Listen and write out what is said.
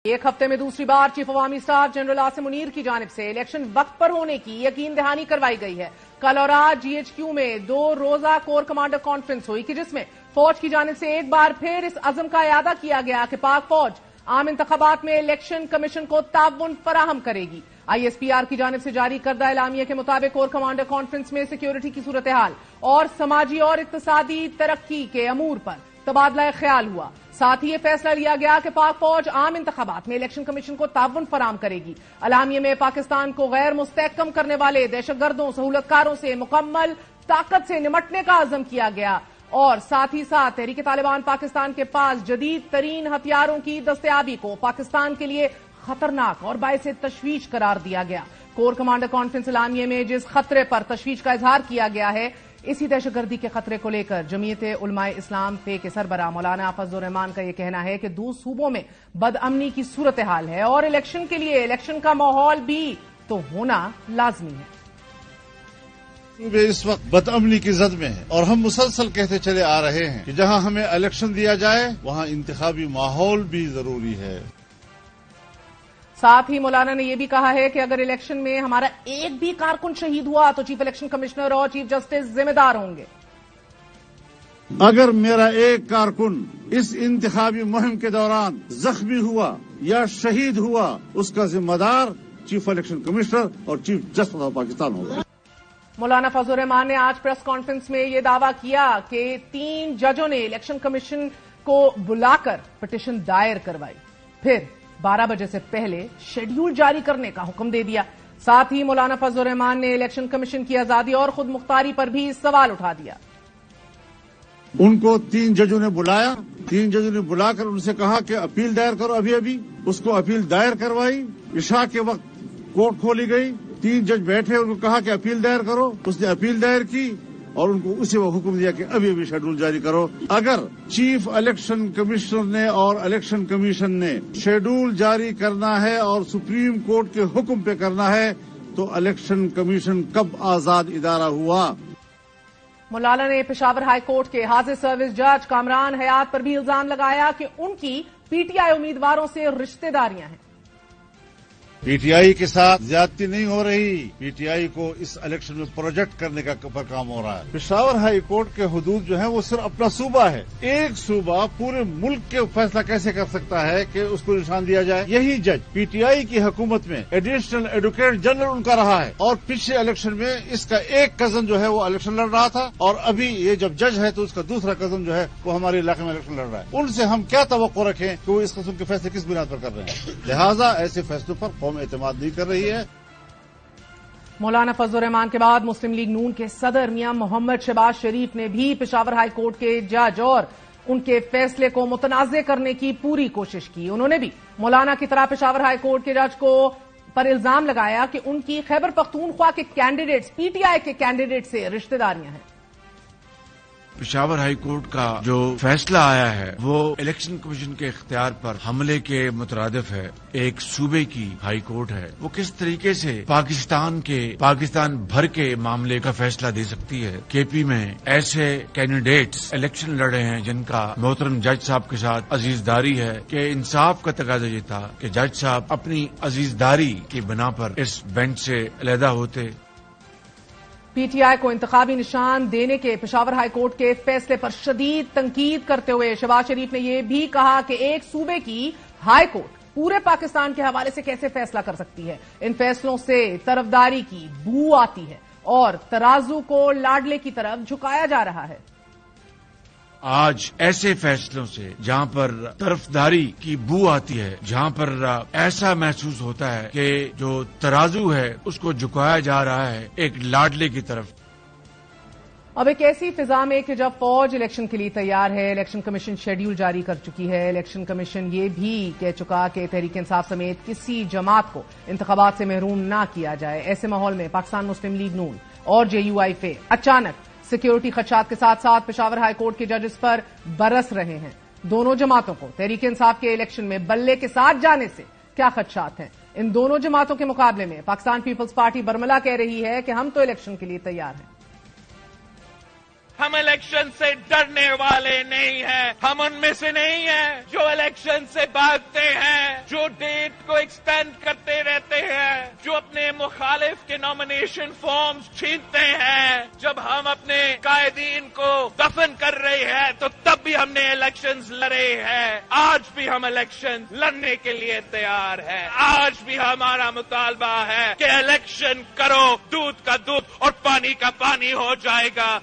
ایک ہفتے میں دوسری بار چیف عوامی اسٹاف جنرل عاصم منیر کی جانب سے الیکشن وقت پر ہونے کی یقین دہانی کروائی گئی ہے۔ کل اور آج جی ایچ کیو میں 2 روزہ کور کمانڈر کانفرنس ہوئی کہ جس میں فوج کی جانب سے ایک بار پھر اس عزم کا اعادہ کیا گیا کہ پاک فوج عام انتخابات میں الیکشن کمیشن کو تعاون فراہم کرے گی۔ آئی ایس پی آر کی جانب سے جاری کردہ اعلامیہ کے مطابق کور کمانڈر کانفرنس میں سیکیورٹی کی صورتحال اور سماجی اور اقتصادی ترقی کے امور پر تبادلہ خیال ہوا۔ ساتھ ہی یہ فیصلہ لیا گیا کہ پاک فوج عام انتخابات میں الیکشن کمیشن کو تعاون فراہم کرے گی۔ اعلامیے میں پاکستان کو غیر مستحکم کرنے والے دہشت گردوں سہولت کاروں سے مکمل طاقت سے نمٹنے کا عزم کیا گیا اور ساتھ ہی ساتھ تحریک طالبان پاکستان کے پاس جدید ترین ہتھیاروں کی دستیابی کو پاکستان کے لیے خطرناک اور باعث تشویش قرار دیا گیا۔ کور کمانڈر کانفرنس اعلامیے میں جس خطرے پر تشویش کا اظہار کیا گیا ہے، اسی دہشت گردی کے خطرے کو لے کر جمعیت علماء اسلام فے کے سربراہ مولانا فضل الرحمان کا یہ کہنا ہے کہ 2 صوبوں میں بد امنی کی صورتحال ہے اور الیکشن کے لیے الیکشن کا ماحول بھی تو ہونا لازمی ہے۔ صوبے اس وقت بد امنی کی زد میں ہے اور ہم مسلسل کہتے چلے آ رہے ہیں کہ جہاں ہمیں الیکشن دیا جائے وہاں انتخابی ماحول بھی ضروری ہے۔ ساتھ ہی مولانا نے یہ بھی کہا ہے کہ اگر الیکشن میں ہمارا ایک بھی کارکن شہید ہوا تو چیف الیکشن کمشنر اور چیف جسٹس ذمہ دار ہوں گے۔ اگر میرا ایک کارکن اس انتخابی مہم کے دوران زخمی ہوا یا شہید ہوا اس کا ذمہ دار چیف الیکشن کمشنر اور چیف جسٹس آف پاکستان ہوگا۔ مولانا فضل الرحمان نے آج پریس کانفرنس میں یہ دعویٰ کیا کہ 3 ججوں نے الیکشن کمیشن کو بلا کر پٹیشن دائر کروائی، پھر 12 بجے سے پہلے شیڈیول جاری کرنے کا حکم دے دیا۔ ساتھ ہی مولانا فضل الرحمان نے الیکشن کمیشن کی آزادی اور خود مختاری پر بھی سوال اٹھا دیا۔ ان کو 3 ججوں نے بلایا، 3 ججوں نے بلا کر ان سے کہا کہ اپیل دائر کرو، ابھی اس کو اپیل دائر کروائی۔ عشاء کے وقت کورٹ کھولی گئی، 3 جج بیٹھے، ان کو کہا کہ اپیل دائر کرو، اس نے اپیل دائر کی اور ان کو اسی وقت حکم دیا کہ ابھی شیڈول جاری کرو۔ اگر چیف الیکشن کمشنر نے اور الیکشن کمیشن نے شیڈول جاری کرنا ہے اور سپریم کورٹ کے حکم پہ کرنا ہے تو الیکشن کمیشن کب آزاد ادارہ ہوا؟ مولانا نے پشاور ہائی کورٹ کے حاضر سروس جج کامران حیات پر بھی الزام لگایا کہ ان کی پی ٹی آئی امیدواروں سے رشتہ داریاں ہیں۔ پی ٹی آئی کے ساتھ زیادتی نہیں ہو رہی، پی ٹی آئی کو اس الیکشن میں پروجیکٹ کرنے کا پر کام ہو رہا ہے۔ پشاور ہائی کورٹ کے حدود جو ہیں وہ صرف اپنا صوبہ ہے، ایک صوبہ پورے ملک کے فیصلہ کیسے کر سکتا ہے کہ اس کو نشان دیا جائے؟ یہی جج پی ٹی آئی کی حکومت میں ایڈیشنل ایڈوکیٹ جنرل ان کا رہا ہے اور پچھلے الیکشن میں اس کا ایک کزن جو ہے وہ الیکشن لڑ رہا تھا اور ابھی یہ جب جج ہے تو اس کا دوسرا کزن جو ہے وہ ہمارے علاقے میں الیکشن لڑ رہا ہے۔ ان سے ہم کیا توقع رکھیں کہ وہ اس قسم کے فیصلے کس بنیاد پر کر رہے ہیں؟ لہٰذا ایسے فیصلوں پر قوم اعتماد نہیں کر رہی ہے۔ مولانا فضل الرحمان کے بعد مسلم لیگ نون کے صدر میاں محمد شہباز شریف نے بھی پشاور ہائی کورٹ کے جج اور ان کے فیصلے کو متنازع کرنے کی پوری کوشش کی۔ انہوں نے بھی مولانا کی طرح پشاور ہائی کورٹ کے جج کو پر الزام لگایا کہ ان کی خیبر پختونخوا کے کینڈیڈیٹس پی ٹی آئی کے کینڈیڈیٹ سے رشتہ داریاں ہیں۔ پشاور ہائی کورٹ کا جو فیصلہ آیا ہے وہ الیکشن کمیشن کے اختیار پر حملے کے مترادف ہے۔ ایک صوبے کی ہائی کورٹ ہے، وہ کس طریقے سے پاکستان بھر کے معاملے کا فیصلہ دے سکتی ہے؟ کے پی میں ایسے کینڈیڈیٹس الیکشن لڑ رہے ہیں جن کا محترم جج صاحب کے ساتھ عزیزداری ہے کہ انصاف کا تقاضا یہ تھا کہ جج صاحب اپنی عزیزداری کی بنا پر اس بینچ سے علیحدہ ہوتے۔ پی ٹی آئی کو انتخابی نشان دینے کے پشاور ہائی کورٹ کے فیصلے پر شدید تنقید کرتے ہوئے شہباز شریف نے یہ بھی کہا کہ ایک صوبے کی ہائی کورٹ پورے پاکستان کے حوالے سے کیسے فیصلہ کر سکتی ہے؟ ان فیصلوں سے طرفداری کی بو آتی ہے اور ترازو کو لاڈلے کی طرف جھکایا جا رہا ہے۔ آج ایسے فیصلوں سے جہاں پر طرفداری کی بو آتی ہے، جہاں پر ایسا محسوس ہوتا ہے کہ جو ترازو ہے اس کو جھکایا جا رہا ہے ایک لاڈلے کی طرف۔ اب ایک ایسی فضا میں کہ جب فوج الیکشن کے لیے تیار ہے، الیکشن کمیشن شیڈیول جاری کر چکی ہے، الیکشن کمیشن یہ بھی کہہ چکا کہ تحریک انصاف سمیت کسی جماعت کو انتخابات سے محروم نہ کیا جائے، ایسے ماحول میں پاکستان مسلم لیگ نون اور جے یو آئی فے اچانک سیکیورٹی خدشات کے ساتھ ساتھ پشاور ہائی کورٹ کے ججز پر برس رہے ہیں۔ دونوں جماعتوں کو تحریک انصاف کے الیکشن میں بلے کے ساتھ جانے سے کیا خدشات ہیں؟ ان دونوں جماعتوں کے مقابلے میں پاکستان پیپلز پارٹی برملا کہہ رہی ہے کہ ہم تو الیکشن کے لیے تیار ہیں۔ ہم الیکشن سے ڈرنے والے نہیں ہیں. ہم ان میں سے نہیں ہیں جو الیکشن سے بھاگتے ہیں, جو ڈیٹ کو ایکسٹینڈ کرتے رہتے ہیں, جو اپنے مخالف کے نامینیشن فارمز چھینتے ہیں. جب ہم اپنے قائدین کو دفن کر رہے ہیں تو تب بھی ہم نے الیکشنز لڑے ہیں. آج بھی ہم الیکشن لڑنے کے لیے تیار ہیں. آج بھی ہمارا مطالبہ ہے کہ الیکشن کرو, دودھ کا دودھ اور پانی کا پانی ہو جائے گا.